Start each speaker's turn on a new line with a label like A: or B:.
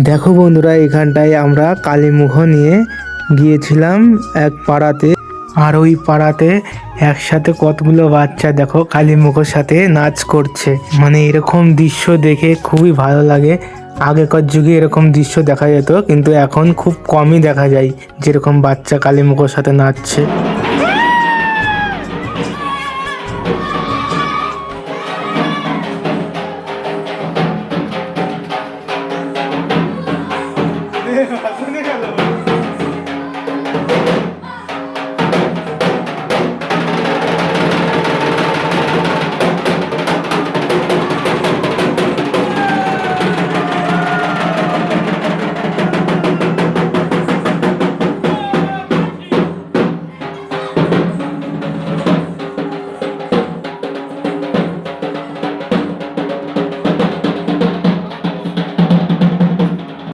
A: দেখো বন্ধুরা, এখানটায় আমরা কালীমুখ নিয়ে গিয়েছিলাম এক পাড়াতে। আর ওই পাড়াতে একসাথে কতগুলো বাচ্চা দেখো কালীমুখের সাথে নাচ করছে। মানে এরকম দৃশ্য দেখে খুবই ভালো লাগে। আগেকার যুগে এরকম দৃশ্য দেখা যেত, কিন্তু এখন খুব কমই দেখা যায় যেরকম বাচ্চা কালীমুখের সাথে নাচছে।